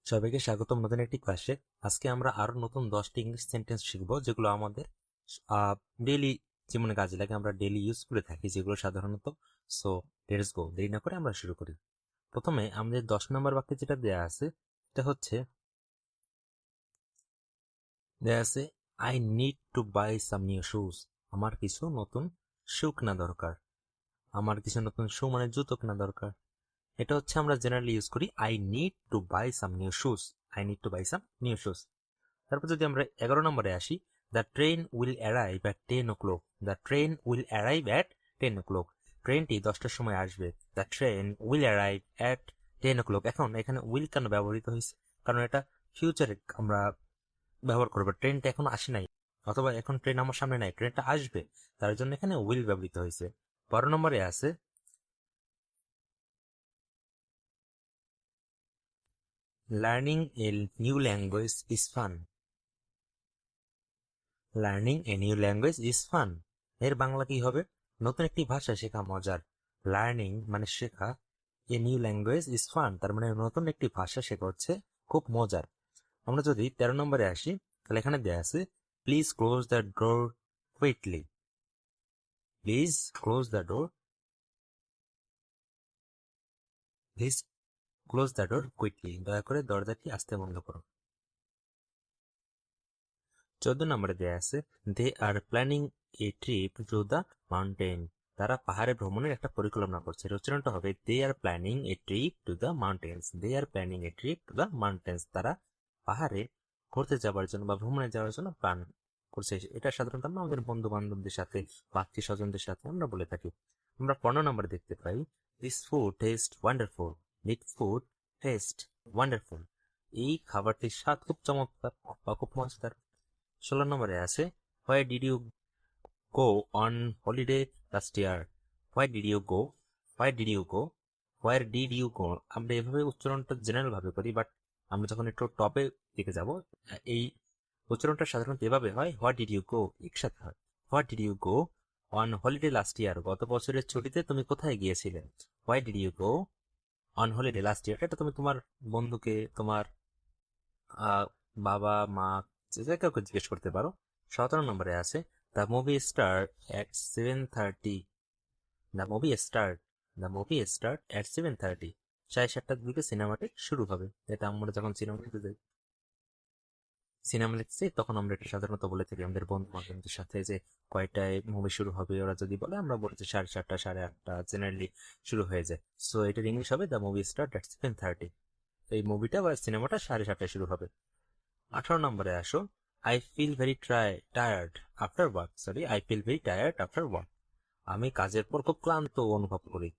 সবাইকে স্বাগতম নতুন একটি ক্লাসে। আজকে আমরা আরো নতুন 10টি ইংলিশ সেন্টেন্স শিখবো, যেগুলো আমাদের ডেইলি জীবনে কাজে লাগে, আমরা ডেইলি ইউজ করে থাকি যেগুলো সাধারণত। সো লেটস গো, দেরি না করে আমরা শুরু করি। প্রথমে আমাদের 10 নম্বর বাক্যে যেটা দেয়া আছে, এটা হচ্ছে I need to buy some new shoes. আমার কিছু নতুন শু কেনা দরকার। আমার কিছু নতুন শু মানে জুতো কেনা দরকার। এটা হচ্ছে আমরা জেনারেলি ইউজ করি I need to buy some new shoes. I need to buy some new shoes. তারপর যদি আমরা 11 নম্বরে আসি, the train will arrive at 10 o'clock। The train will arrive at 10 o'clock। ট্রেনটি 10টার সময় আসবে। The train will arrive at 10 o'clock। এখন এখানে উইল কেন ব্যবহৃত হয়েছে? কারণ এটা ফিউচারে আমরা ব্যবহার করবো। ট্রেনটা এখন আসে নাই, অথবা এখন ট্রেন আমার সামনে নাই, ট্রেনটা আসবে, তার জন্য এখানে উইল ব্যবহৃত হয়েছে। 12 নম্বরে আছে learning a new language is fun. Learning a new language is fun. এর বাংলা কি হবে? নতুন একটি ভাষা শেখা মজার। লার্নিং মানে শেখা, a new language is fun তার মানে নতুন একটি ভাষা শেখা হচ্ছে খুব মজার। আমরা যদি 13 নম্বরে আসি, তাহলে এখানে দেয়া আছে please close the door quickly. Please close the door, please close the door quickly. দয়া করে দরজাটি আস্তে বন্ধ করো। 14 নম্বরে দেয়া আছে they are planning a trip to the mountain. তারা পাহাড়ে ভ্রমণের একটা পরিকল্পনা করছে। এর উচ্চারণটা হবে they are planning a trip to the mountains. They are planning a trip to the mountains. তারা পাহাড়ে ঘুরতে যাওয়ার জন্য বা ভ্রমণে যাওয়ার জন্য প্ল্যান করছে। এটা সাধারণত আমরা আমাদের বন্ধু বান্ধবদের সাথে বা আত্মীয় স্বজনদের সাথে আমরা বলে থাকি। আমরা 15 নম্বরে দেখতে পাই this food taste wonderful. This food taste wonderful. এই খাবারটির স্বাদ খুব চমৎকার বা খুব মজাদার। 16 নম্বরে আছে where did you go on holiday last year. Where did you go, where did you go, where did you go. আমরা এভাবে উচ্চারণটা জেনারেল ভাবে করি, বাট আমরা যখন একটু টপে দিকে যাব, এই উচ্চারণটা সাধারণত এভাবে হয়, হোয়াট ডিড ইউ গো একসাথে হয়। What did you go on holiday last year. গত বছরের ছুটিতে তুমি কোথায় গিয়েছিলে? Why did you go on holiday last year. এটা তুমি তোমার বন্ধুকে, তোমার বাবা মা, যে কাউকে জিজ্ঞেস করতে পারো। 17 নম্বরে আছে the movie start at 7:30। The movie start, the movie start এট 7:30। 7:30টার দিকে সিনেমাটি শুরু হবে। এটা আমরা যখন সিনেমা দেখতে যাই, সিনেমা দেখতে যাই, তখন আমরা এটা সাধারণত বলে থাকি আমাদের বন্ধু বান্ধবদের সাথে যে কয়টায় মুভি শুরু হবে। ওরা যদি বলে, আমরা বলি যে 7:30, 8:30 জেনারেলি শুরু হয়ে যায়। সো এটার ইংলিশ হবে দ্য মুভি স্টার্ট এট 7:30। এই মুভিটা বা সিনেমাটা 7:30টায় শুরু হবে। 18 নম্বরে আসো, I feel very tired after work. Sorry, I feel very tired after work. আমি কাজের পর খুব ক্লান্ত অনুভব করি।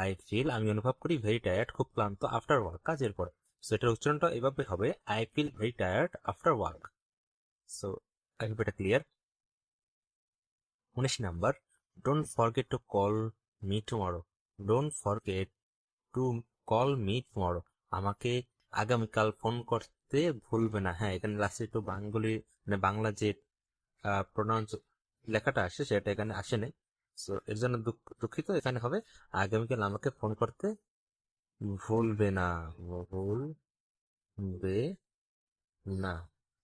আই ফিল, আমি অনুভব করি, ভেরি টায়ার্ড, খুব ক্লান্ত, আফটার ওয়ার্ক, কাজের পর। সো এটার উচ্চারণটা এভাবে হবে I feel very tired after work. So I hope এটা clear. 19 number, don't forget to call me tomorrow. Don't forget to call me tomorrow. আমাকে আগামীকাল ফোন করতে ভুলবে না। হ্যাঁ, এখানে লাস্টে একটু বাঙালি মানে বাংলা যে প্রোনাউন্স লেখাটা আসে সেটা এখানে আসে নাই। সো এর জন্য দুঃখিত। এখানে হবে আগামীকাল আমাকে ফোন করতে ভুলবে না, ভুলবে না।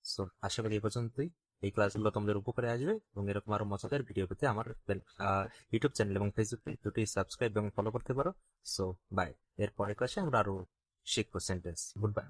সো আশা করি এই পর্যন্তই। এই ক্লাসগুলো তোমাদের উপকারে আসবে, এবং এরকম আরো মজাদার ভিডিও পেতে আমার ইউটিউব চ্যানেল এবং ফেসবুক পেজ দুটি সাবস্ক্রাইব এবং ফলো করতে পারো। So bye. এর পরের ক্লাসে আমরা আরো শিখবো সেন্টেন্স। Good bye.